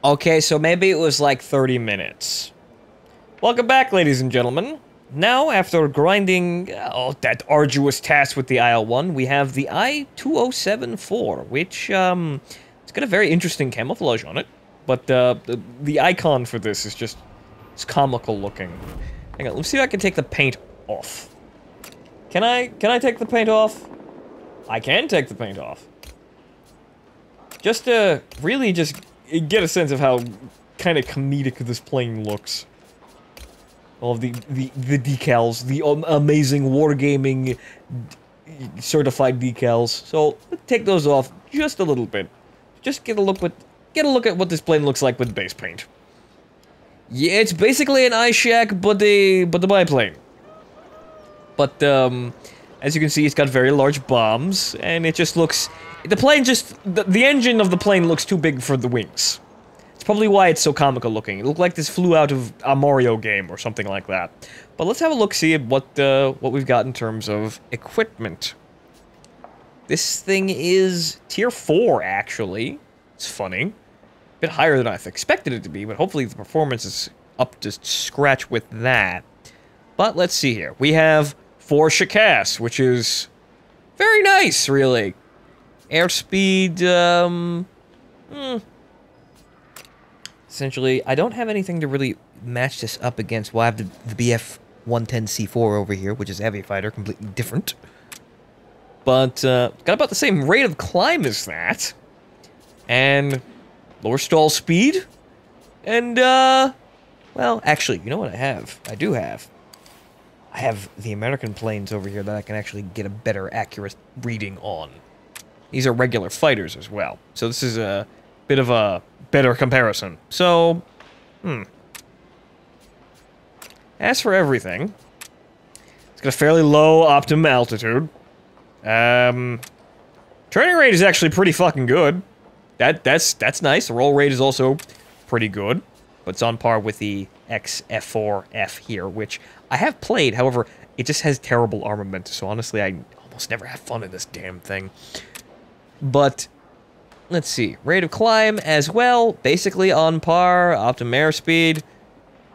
Okay, so maybe it was like 30 minutes. Welcome back, ladies and gentlemen. Now, after grinding that arduous task with the IL-1, we have the I-207-4, which, it's got a very interesting camouflage on it. But, the icon for this is just, it's comical looking. Hang on, let's see if I can take the paint off. Can I take the paint off? I can take the paint off. Just to really just get a sense of how kind of comedic this plane looks. All of the decals, the amazing wargaming certified decals. So take those off just a little bit. Just get a look at what this plane looks like with base paint. Yeah, it's basically an ice shack, but a biplane. But as you can see, it's got very large bombs, and it just looks. The plane just the engine of the plane looks too big for the wings. It's probably why it's so comical looking. It looked like this flew out of a Mario game or something like that. But let's have a look, see at what we've got in terms of equipment. This thing is tier 4, actually. It's funny. A bit higher than I expected it to be, but hopefully the performance is up to scratch with that. But let's see here. We have 4 Shikass, which is very nice, really. Airspeed, essentially, I don't have anything to really match this up against. Well, I have the BF-110C4 over here, which is a heavy fighter, completely different. But, got about the same rate of climb as that. And lower stall speed. And, well, actually, you know what I have? I have the American planes over here that I can actually get a better accurate reading on. These are regular fighters as well. So this is a bit of a better comparison. So, as for everything, it's got a fairly low optimum altitude. Turning rate is actually pretty fucking good. That's nice. The roll rate is also pretty good. But it's on par with the XF4F here, which I have played. However, it just has terrible armament. So honestly, I almost never have fun in this damn thing. But, let's see. Rate of climb as well, basically on par. Optimum airspeed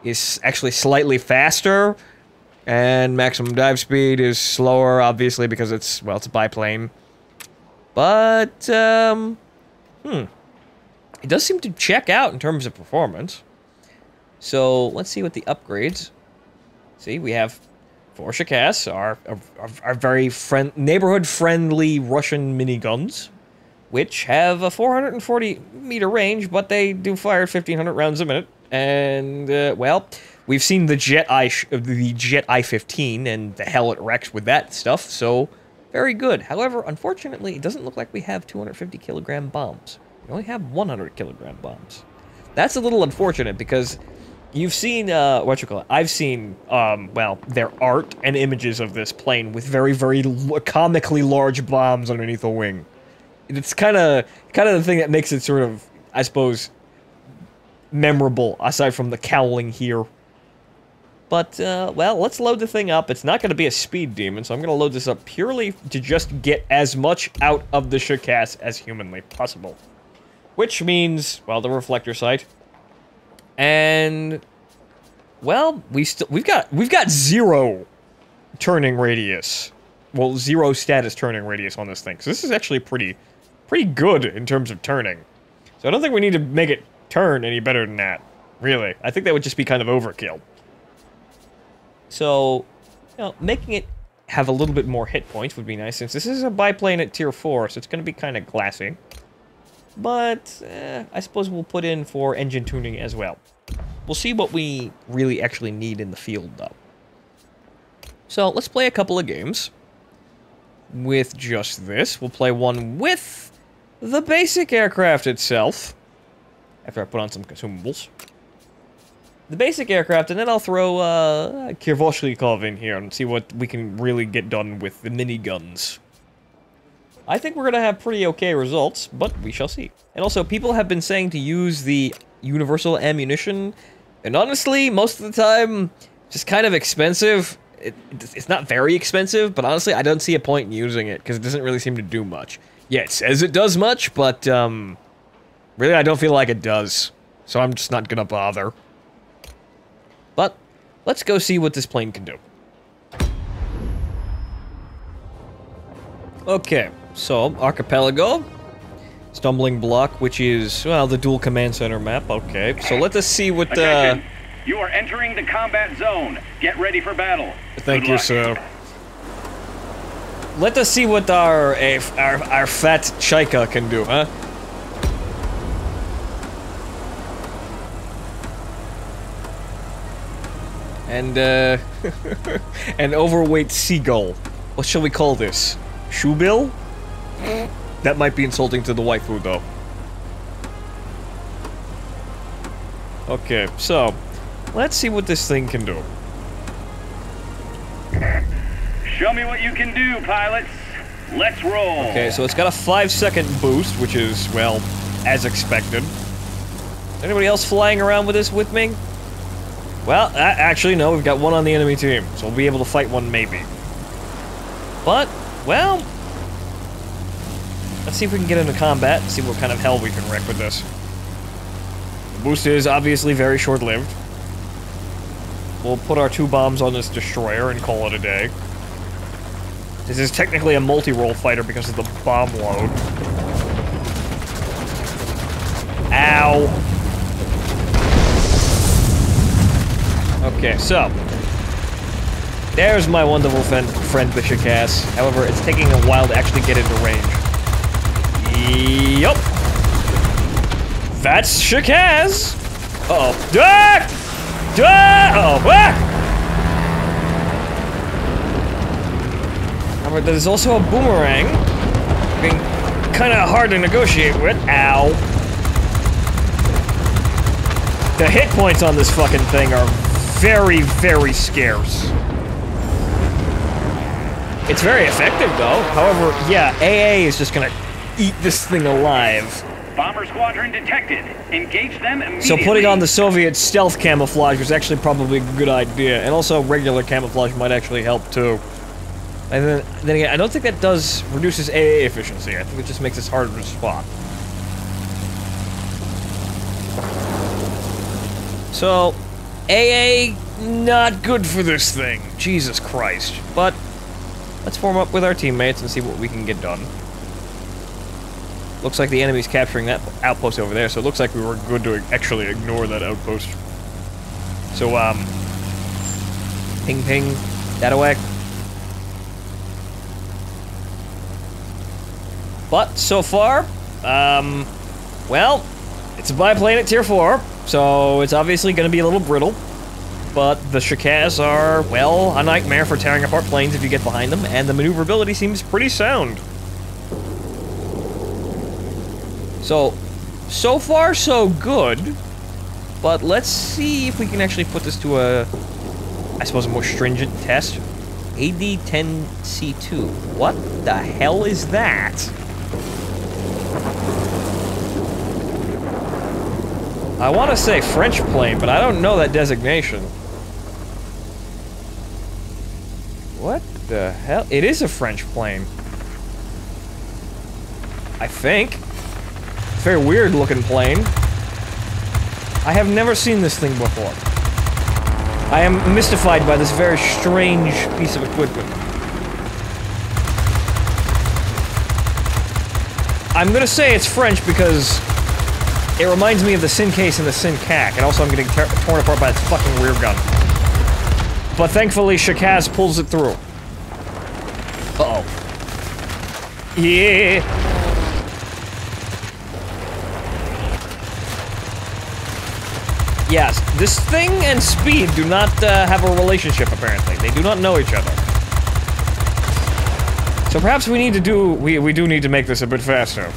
is actually slightly faster. And maximum dive speed is slower, obviously, because it's, well, it's a biplane. But, it does seem to check out in terms of performance. So, let's see what the upgrades. See, we have 4 Shikass, our very neighborhood-friendly Russian miniguns, which have a 440-meter range, but they do fire 1,500 rounds a minute. And, well, we've seen the Jet I-15 and the hell it wrecks with that stuff, so very good. However, unfortunately, it doesn't look like we have 250-kilogram bombs. We only have 100-kilogram bombs. That's a little unfortunate because you've seen, I've seen, well, their art and images of this plane with very, very comically large bombs underneath the wing. It's kind of the thing that makes it sort of, I suppose, memorable, aside from the cowling here. But, well, let's load the thing up. It's not going to be a speed demon, so I'm going to load this up purely to just get as much out of the Shikass as humanly possible. Which means, well, the reflector sight. And, well, we've got 0 turning radius. Well, 0 status turning radius on this thing. So this is actually pretty good in terms of turning. So I don't think we need to make it turn any better than that, really. I think that would just be kind of overkill. So, you know, making it have a little bit more hit points would be nice, since this is a biplane at tier 4, so it's going to be kind of classy. But, I suppose we'll put in for engine tuning as well. We'll see what we really actually need in the field, though. So, let's play a couple of games with just this. We'll play one with the basic aircraft itself, after I put on some consumables. The basic aircraft, and then I'll throw Kirvoshlikov in here and see what we can really get done with the miniguns. I think we're going to have pretty okay results, but we shall see. And also, people have been saying to use the universal ammunition, and honestly, most of the time, just kind of expensive. It's not very expensive, but honestly, I don't see a point in using it, because it doesn't really seem to do much. Yeah, it says it does much, but, really, I don't feel like it does. so I'm just not gonna bother. But, let's go see what this plane can do. Okay, so, Archipelago. Stumbling Block, which is, well, the dual command center map. Okay, so let us see what, Attention. You are entering the combat zone. Get ready for battle. Thank you, sir. Let us see what our fat Chaika can do, huh? And, an overweight seagull. What shall we call this? Shoebill? That might be insulting to the waifu, though. Okay, so, let's see what this thing can do. Show me what you can do, pilots. Let's roll. Okay, so it's got a 5-second boost, which is, well, as expected. Anybody else flying around with this with me? Well, actually, no, we've got one on the enemy team, so we'll be able to fight one maybe. But, well, let's see if we can get into combat and see what kind of hell we can wreck with this. The boost is obviously very short-lived. We'll put our 2 bombs on this destroyer and call it a day. This is technically a multi-role fighter because of the bomb load. Ow. Okay, so. There's my wonderful friend the Shikass. However, it's taking a while to actually get into range. Yup. That's Shikass. Uh-oh. Ah! Ah! Uh-oh. Ah! However, there's also a boomerang. Being kind of hard to negotiate with. Ow. The hit points on this fucking thing are very, very scarce. It's very effective, though. However, yeah, AA is just gonna eat this thing alive. Bomber squadron detected. Engage them immediately. So putting on the Soviet stealth camouflage was actually probably a good idea. And also, regular camouflage might actually help, too. And then again, I don't think that reduces AA efficiency. I think it just makes it harder to spot. So, AA, not good for this thing. Jesus Christ. But, let's form up with our teammates and see what we can get done. Looks like the enemy's capturing that outpost over there, so it looks like we were good to actually ignore that outpost. So, ping ping, that away. But, so far, well, it's a biplane at tier 4, so it's obviously going to be a little brittle. But the Shikass are, well, a nightmare for tearing apart planes if you get behind them, and the maneuverability seems pretty sound. So far, so good. But let's see if we can actually put this to a, I suppose, a more stringent test. AD-10C2. What the hell is that? I want to say French plane, but I don't know that designation. What the hell? It is a French plane. I think. Very weird looking plane. I have never seen this thing before. I am mystified by this very strange piece of equipment. I'm gonna say it's French because it reminds me of the Sin Case and the Sin Cac, and also I'm getting torn apart by its fucking rear gun. But thankfully, Shikass pulls it through. Uh-oh. Yeah. Yes, this thing and speed do not have a relationship, apparently. They do not know each other. So perhaps we need to do... We do need to make this a bit faster.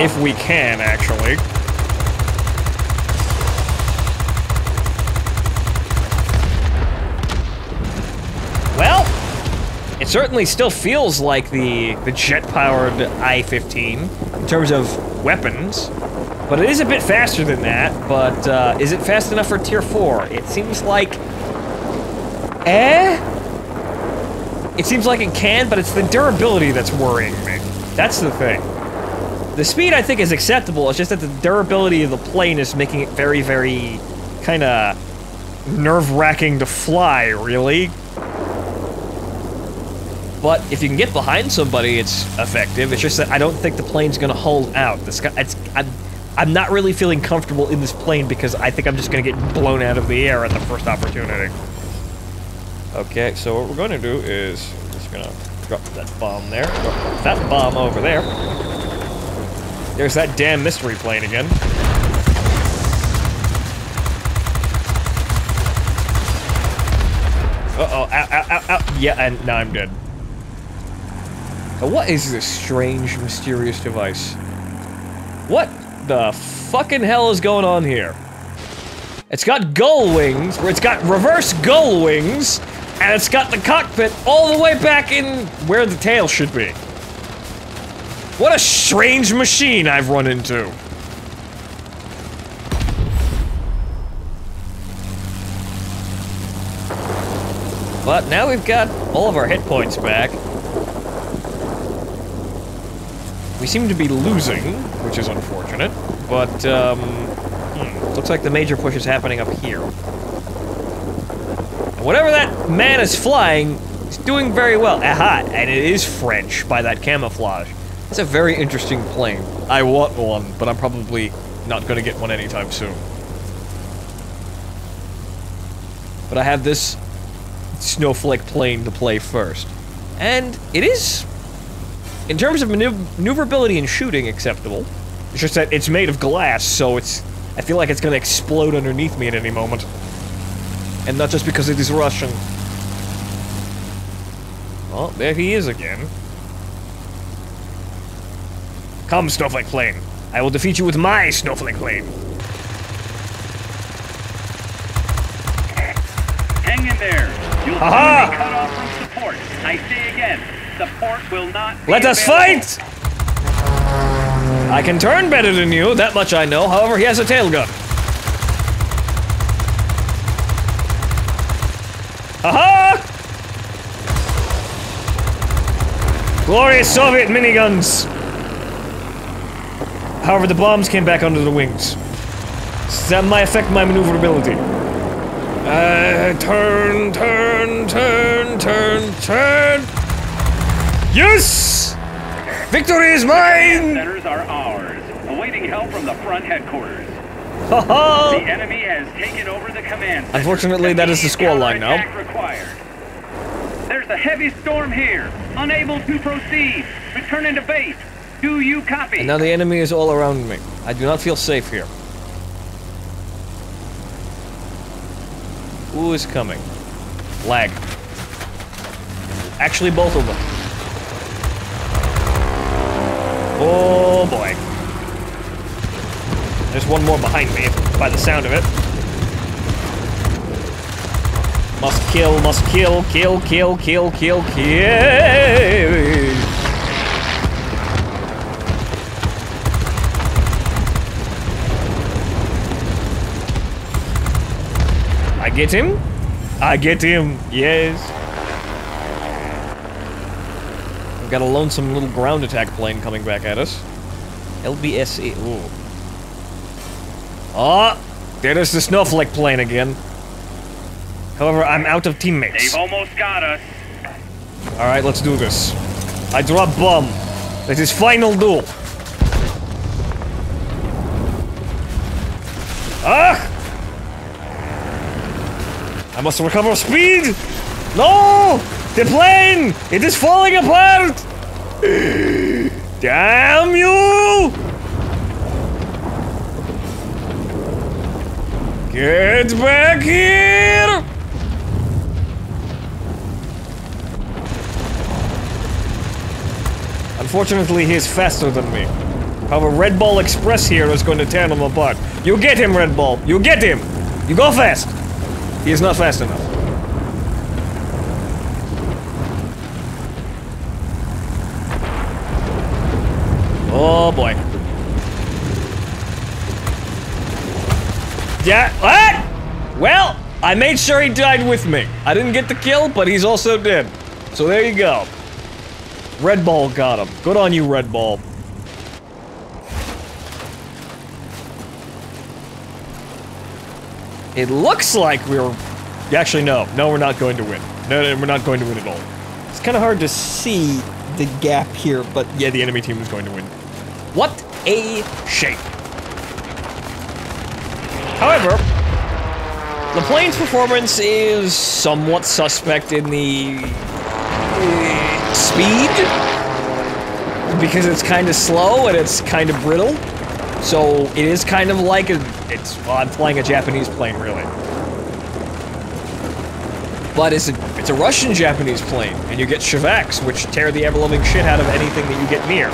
If we can, actually. Well, it certainly still feels like the jet-powered I-15 in terms of weapons. But it is a bit faster than that, but is it fast enough for tier 4? It seems like... It seems like it can, but it's the durability that's worrying me. That's the thing. The speed, I think, is acceptable. It's just that the durability of the plane is making it very, very kind of nerve-wracking to fly, really. But if you can get behind somebody, it's effective. It's just that I don't think the plane's gonna hold out. I'm not really feeling comfortable in this plane because I think I'm just gonna get blown out of the air at the first opportunity. Okay, so what we're gonna do is we're just gonna drop that bomb there, drop that bomb over there. There's that damn mystery plane again. Uh-oh, ow, ow, ow, ow. Yeah, and now I'm dead. Now what is this strange, mysterious device? What the fucking hell is going on here? It's got gull wings, or it's got reverse gull wings, and it's got the cockpit all the way back in where the tail should be. What a strange machine I've run into. But now we've got all of our hit points back. We seem to be losing, which is unfortunate, but, looks like the major push is happening up here. And whatever that man is flying, is doing very well. Aha, and it is French by that camouflage. It's a very interesting plane. I want one, but I'm probably not gonna get one anytime soon. But I have this snowflake plane to play first. And it is, in terms of maneuverability and shooting, acceptable. It's just that it's made of glass, so I feel like it's gonna explode underneath me at any moment. And not just because it is Russian. Oh, there he is again. Come, snowflake plane. I will defeat you with my snowflake plane. Hang in there. You'll soon be cut off from support. I say again, support will not be Let us available. fight! I can turn better than you, that much I know. However, he has a tail gun. Aha! Glorious Soviet miniguns! However, the bombs came back under the wings. That might affect my maneuverability. Turn, turn, turn, turn, turn! Yes! Victory is mine! Centers are ours, awaiting help from the front headquarters. Haha! The enemy has taken over the command center. Unfortunately, that is the squall line now. Required. There's a heavy storm here. Unable to proceed. Returning to base. Do you copy? And now the enemy is all around me. I do not feel safe here. Who is coming? Lag. Actually, both of them. Oh boy. There's one more behind me, by the sound of it. Must kill, kill, kill, kill, kill, kill. I get him? I get him, yes. We've got a lonesome little ground attack plane coming back at us. LBSE, ooh. Oh, there is the snowflake plane again. However, I'm out of teammates. They've almost got us. Alright, let's do this. I drop bomb. That is final duel. Ah! I must recover speed! No! The plane! It is falling apart! Damn you! Get back here! Unfortunately, he is faster than me. However, Red Ball Express here is going to tear him apart. You get him, Red Ball! You get him! You go fast! He is not fast enough. Oh boy. Yeah, what? Well, I made sure he died with me. I didn't get the kill, but he's also dead. So there you go. Red Ball got him. Good on you, Red Ball. It looks like we're... Actually, no. No, we're not going to win. No, we're not going to win at all. It's kind of hard to see the gap here, but yeah, the enemy team is going to win. What a shape. However, the plane's performance is somewhat suspect in the speed, because it's kind of slow and it's kind of brittle. So it is kind of like well, I'm flying a Japanese plane, really. But it's a Russian-Japanese plane, and you get Shevaks, which tear the ever-loving shit out of anything that you get near.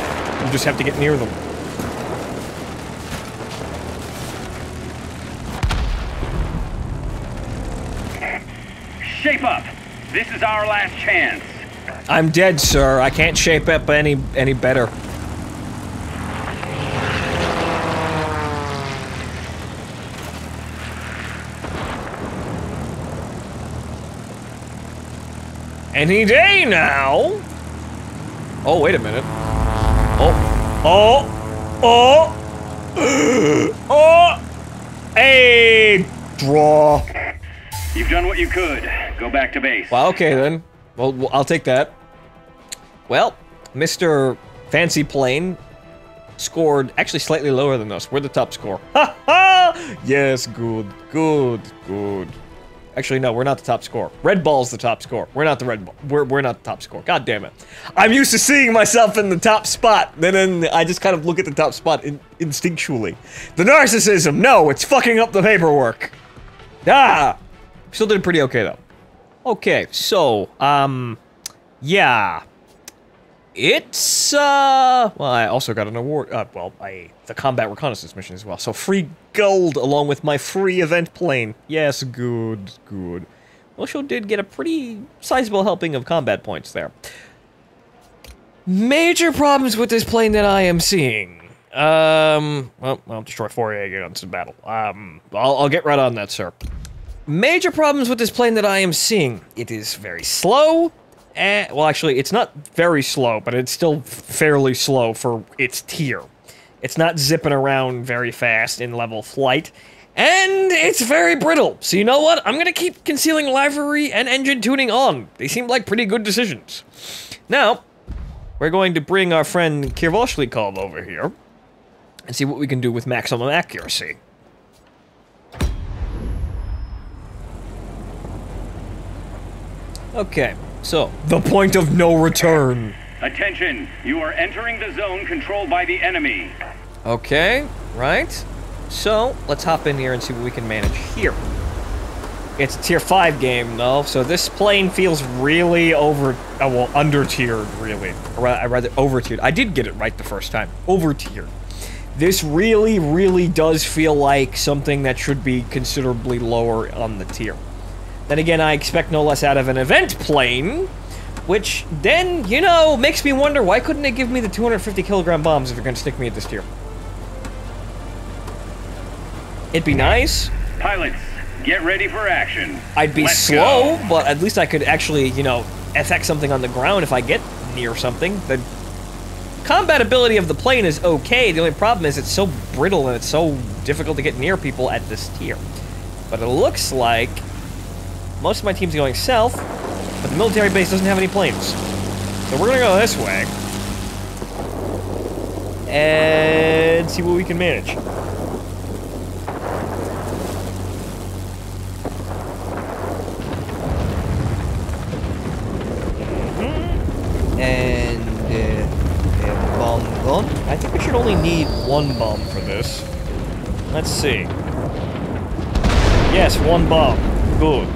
You just have to get near them. Shape up. This is our last chance. I'm dead, sir. I can't shape up any better. Any day now. Oh, wait a minute. Hey, draw. You've done what you could. Go back to base. Well, okay then. Well, I'll take that. Well, Mr. Fancy Plane scored actually slightly lower than us. We're the top score. Ha ha! Yes, good. Actually, no, we're not the top score. Red Ball's the top score. We're not the Red Ball. We're not the top score. God damn it. I'm used to seeing myself in the top spot. Then I just kind of look at the top spot instinctually. The narcissism, no, it's fucking up the paperwork. Ah! Still did pretty okay, though. Okay, so, yeah. It's, well, I also got an award, the combat reconnaissance mission as well. So free gold along with my free event plane. Yes, good. Also did get a pretty sizable helping of combat points there. Major problems with this plane that I am seeing. Well, I'll destroy 4 AA guns in battle. I'll get right on that, sir. Major problems with this plane that I am seeing. It is very slow. Well, actually, it's not very slow, but it's still fairly slow for its tier. It's not zipping around very fast in level flight, and it's very brittle. So you know what? I'm gonna keep concealing livery and engine tuning on. They seem like pretty good decisions. Now, we're going to bring our friend Kirvoshlikov over here and see what we can do with maximum accuracy. Okay. So, the point of no return. Attention, you are entering the zone controlled by the enemy. Okay, right. So, let's hop in here and see what we can manage here. It's a tier 5 game, though, so this plane feels really under-tiered, really. Or rather, over-tiered. I did get it right the first time. Over-tiered. This really does feel like something that should be considerably lower on the tier. Then again, I expect no less out of an event plane, which then, you know, makes me wonder, why couldn't they give me the 250 kilogram bombs if they're gonna stick me at this tier? It'd be nice. Pilots, get ready for action. I'd be slow, but at least I could actually, you know, affect something on the ground if I get near something. The combat ability of the plane is okay. The only problem is it's so brittle and it's so difficult to get near people at this tier. But it looks like most of my team's going south, but the military base doesn't have any planes. So we're gonna go this way and see what we can manage. And bomb gone. I think we should only need 1 bomb for this. Let's see. Yes, 1 bomb. Good.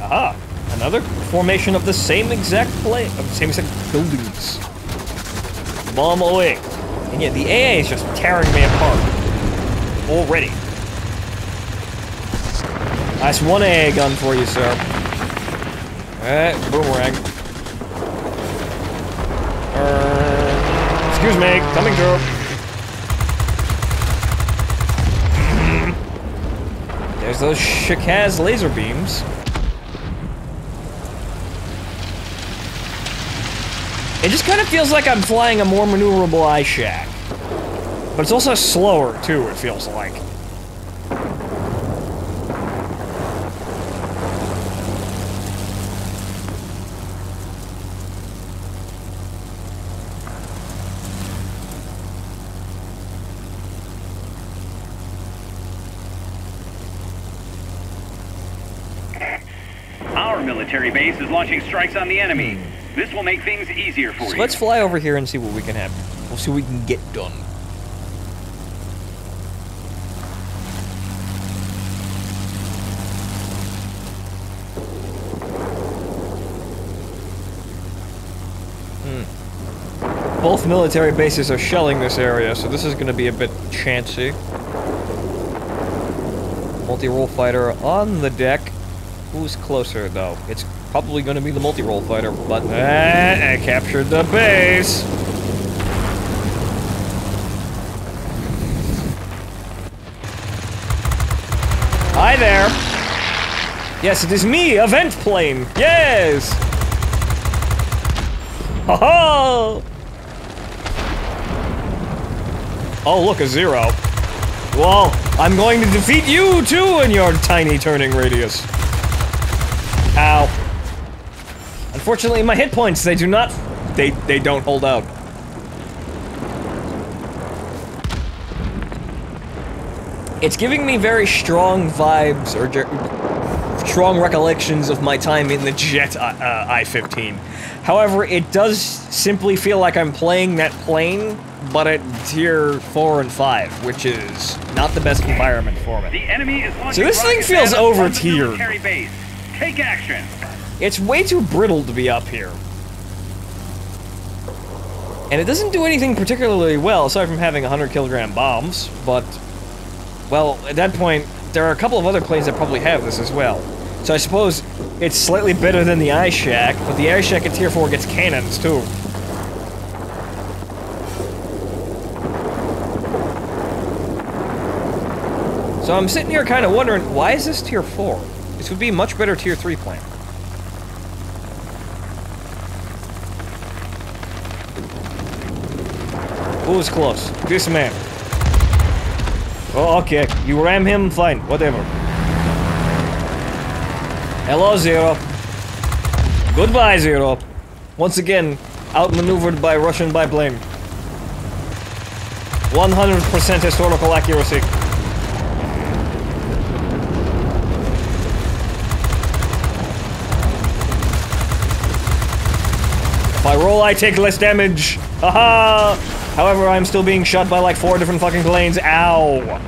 Aha! Another formation of the same exact plane, of the same exact buildings. Bomb away. And yet the AA is just tearing me apart. Already. Nice 1 AA gun for you, sir. Alright, boomerang. Excuse me, coming through. There's those Shikaz laser beams. It just kind of feels like I'm flying a more maneuverable iShack. But it's also slower, too, it feels like. Our military base is launching strikes on the enemy. This will make things easier for you. Let's fly over here and see what we can have. We'll see what we can get done. Both military bases are shelling this area, so this is going to be a bit chancy. Multi-role fighter on the deck. Who's closer, though? It's probably going to be the multi-role fighter, but I captured the base. Hi there. Yes, it is me, Event Plane. Yes. Ha ha. Oh, look, a 0. Well, I'm going to defeat you, too, in your tiny turning radius. Ow. Unfortunately, my hit points, they do not... They don't hold out. It's giving me very strong vibes, or strong recollections of my time in the Jet I-15. However, it does simply feel like I'm playing that plane, but at tier 4 and 5, which is not the best environment for me. The enemy is launching So this thing rockets feels at us from the over-tiered. military base. Take action. It's way too brittle to be up here. And it doesn't do anything particularly well, aside from having 100-kilogram bombs, but... Well, at that point, there are a couple of other planes that probably have this as well. So I suppose it's slightly better than the I-Shack, but the I-Shack at tier 4 gets cannons, too. So I'm sitting here kind of wondering, why is this tier 4? This would be a much better tier 3 plane. Who's close? This man. Oh, okay. You ram him? Fine. Whatever. Hello, Zero. Goodbye, Zero. Once again, outmaneuvered by Russian biplane. 100% historical accuracy. If I roll, I take less damage. Haha! However, I'm still being shot by like 4 different fucking planes. Ow!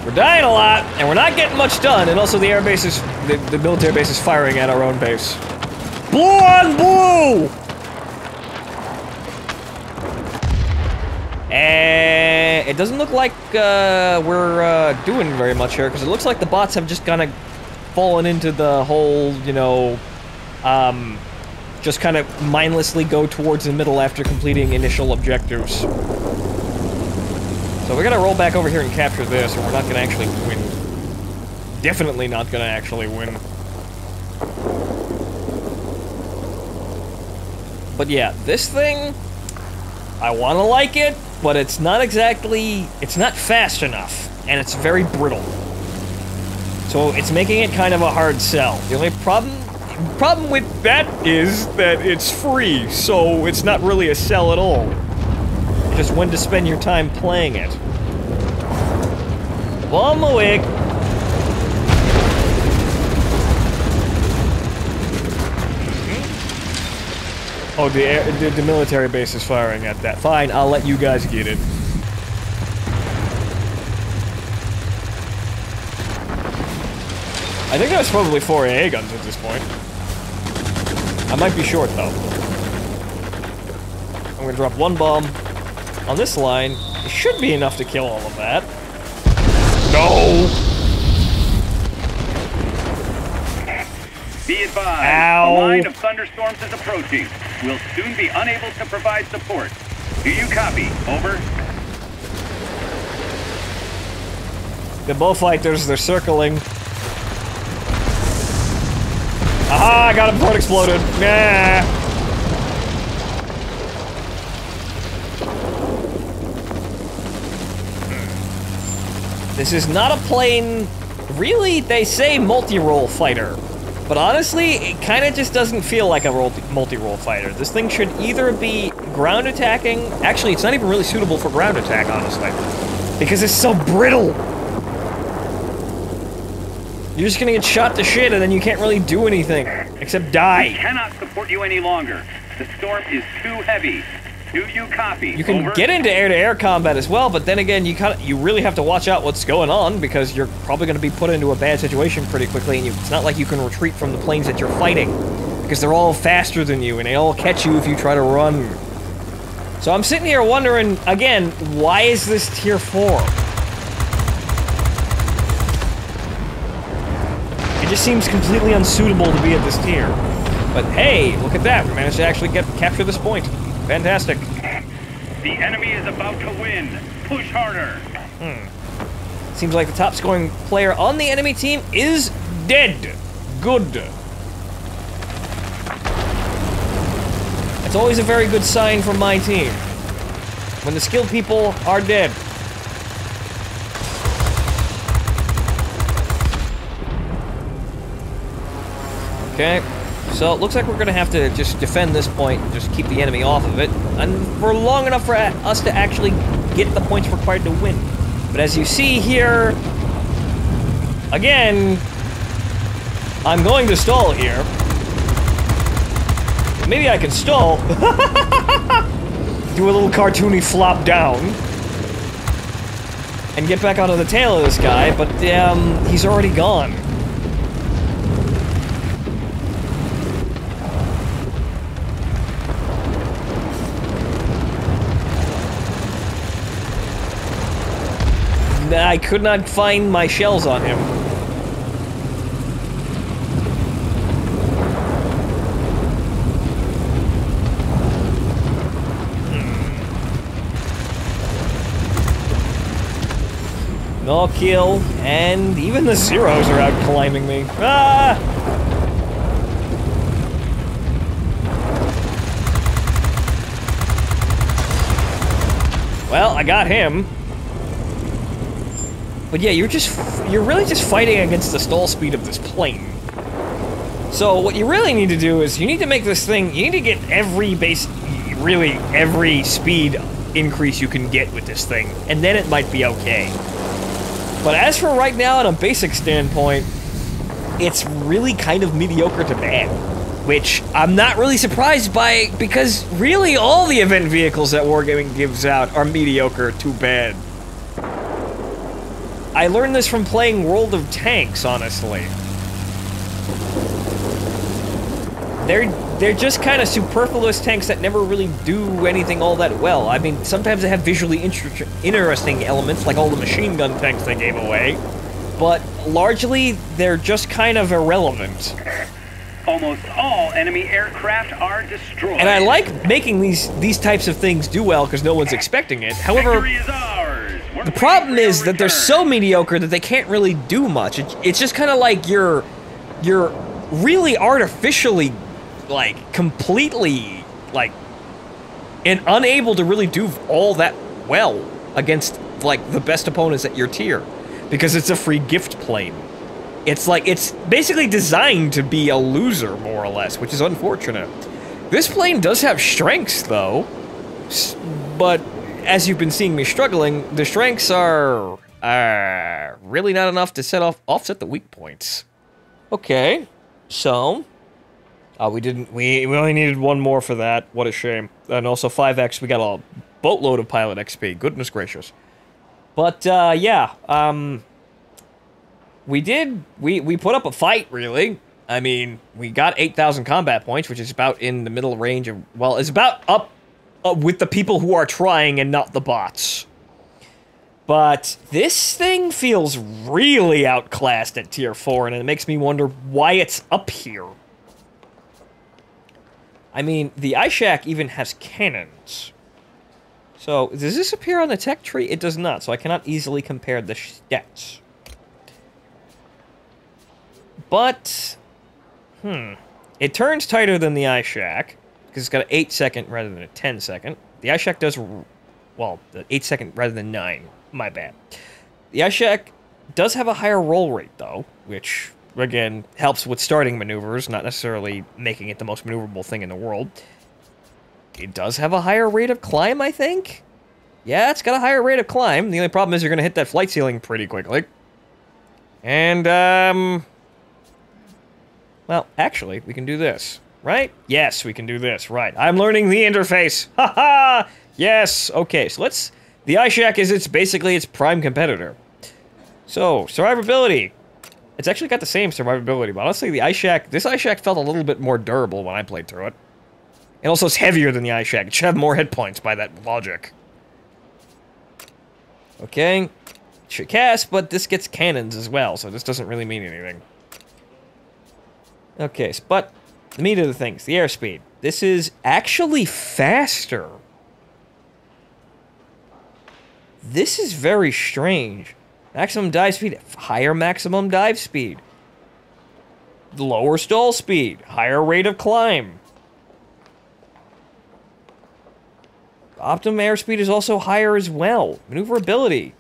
We're dying a lot, and we're not getting much done, and also the air base is... The military base is firing at our own base. Blue on blue! And it doesn't look like we're doing very much here, because it looks like the bots have just kind of fallen into the whole, you know, just kind of mindlessly go towards the middle after completing initial objectives. So we're gonna roll back over here and capture this, or we're not gonna actually win. Definitely not gonna actually win. But yeah, this thing, I wanna like it, but it's not exactly, it's not fast enough, and it's very brittle. So it's making it kind of a hard sell. The only problem with that is that it's free, so it's not really a sell at all. Just when to spend your time playing it. Bomb away. Oh, the military base is firing at that. Fine, I'll let you guys get it. I think that's probably 4 AA guns at this point. I might be short, though. I'm gonna drop 1 bomb on this line. It should be enough to kill all of that. No! Be advised, Ow. a line of thunderstorms is approaching. We'll soon be unable to provide support. Do you copy? Over. The bullfighters, they're circling. Aha, I got him before it exploded. Nah. This is not a plane... Really, they say multi-role fighter. But honestly, it kind of just doesn't feel like a multi-role fighter. This thing should either be ground attacking... Actually, it's not even really suitable for ground attack, honestly. Because it's so brittle. You're just gonna get shot to shit and then you can't really do anything. Except die. We cannot support you any longer. The storm is too heavy. Do you copy? You can Over. get into air-to-air combat as well, but then again, you really have to watch out what's going on because you're probably going to be put into a bad situation pretty quickly, and it's not like you can retreat from the planes that you're fighting because they're all faster than you, and they all catch you if you try to run. So I'm sitting here wondering, again, why is this Tier 4? It just seems completely unsuitable to be at this tier. But hey, look at that, we managed to actually capture this point. Fantastic. The enemy is about to win. Push harder. Seems like the top scoring player on the enemy team is dead. Good. It's always a very good sign from my team. When the skilled people are dead. Okay. So, it looks like we're going to have to just defend this point and just keep the enemy off of it. And for long enough for us to actually get the points required to win. But as you see here... Again... I'm going to stall here. Maybe I can stall. Do a little cartoony flop down. And get back onto the tail of this guy, but he's already gone. I could not find my shells on him. No kill, and even the Zeros are out climbing me. Ah! Well, I got him. But yeah, you're really just fighting against the stall speed of this plane. So what you really need to do is you need to make this thing, you need to get every speed increase you can get with this thing, and then it might be okay. But as for right now, on a basic standpoint, it's really kind of mediocre to bad. Which I'm not really surprised by, because really all the event vehicles that Wargaming gives out are mediocre to bad. I learned this from playing World of Tanks, honestly. They're just kind of superfluous tanks that never really do anything all that well. I mean, sometimes they have visually interesting elements, like all the machine gun tanks they gave away, but largely, they're just kind of irrelevant. Almost all enemy aircraft are destroyed. And I like making these types of things do well, because no one's expecting it. However, Victory is ours. the problem is that they're so mediocre that they can't really do much. It's just kind of like you're really artificially, like, completely, like, and unable to really do all that well against, like, the best opponents at your tier. Because it's a free gift plane. It's like, it's basically designed to be a loser, more or less, which is unfortunate. This plane does have strengths, though. But, as you've been seeing me struggling, the strengths are really not enough to offset the weak points. Okay, so... we only needed one more for that. What a shame. And also 5x, we got a boatload of pilot XP. Goodness gracious. But, yeah, we put up a fight, really. I mean, we got 8,000 combat points, which is about in the middle range of, well, it's about up with the people who are trying and not the bots. But this thing feels really outclassed at tier 4, and it makes me wonder why it's up here. I mean, the iShack even has cannons. So, does this appear on the tech tree? It does not, so I cannot easily compare the stats. But, it turns tighter than the iShack, because it's got an 8-second rather than a 10-second. The iShack does, well, the 8-second rather than 9. My bad. The iShack does have a higher roll rate, though, which again, helps with starting maneuvers, not necessarily making it the most maneuverable thing in the world. It does have a higher rate of climb, I think? Yeah, it's got a higher rate of climb. The only problem is you're going to hit that flight ceiling pretty quickly. And, well, actually, we can do this, right? Yes, we can do this, right. I'm learning the interface. Haha! Yes, okay, so let's... The iShack is basically its prime competitor. So, survivability. It's actually got the same survivability, but honestly, this iShack felt a little bit more durable when I played through it. And also, it's heavier than the iShack. It should have more hit points by that logic. Okay. It should cast, but this gets cannons as well, so this doesn't really mean anything. Okay, but the meat of the things, the airspeed. This is actually faster. This is very strange. Maximum dive speed, higher maximum dive speed. Lower stall speed, higher rate of climb. Optimum airspeed is also higher as well. Maneuverability.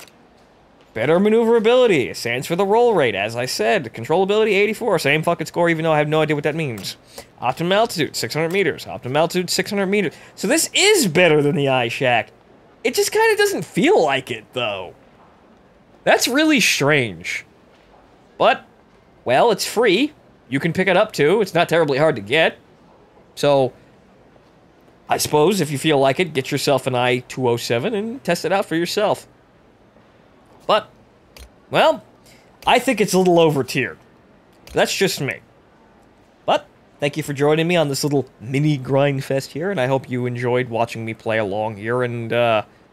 Better maneuverability. Stands for the roll rate, as I said. Controllability, 84. Same fucking score, even though I have no idea what that means. Optimum altitude, 600 meters. Optimum altitude, 600 meters. So this is better than the iShack. It just kind of doesn't feel like it, though. That's really strange. But, well, it's free. You can pick it up, too. It's not terribly hard to get. So, I suppose if you feel like it, get yourself an I-207 and test it out for yourself. But, well, I think it's a little over-tiered. That's just me. But, thank you for joining me on this little mini grind fest here, and I hope you enjoyed watching me play along here and,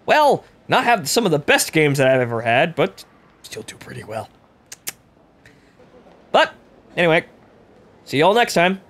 well, not have some of the best games that I've ever had, but still do pretty well. But, anyway, see you all next time.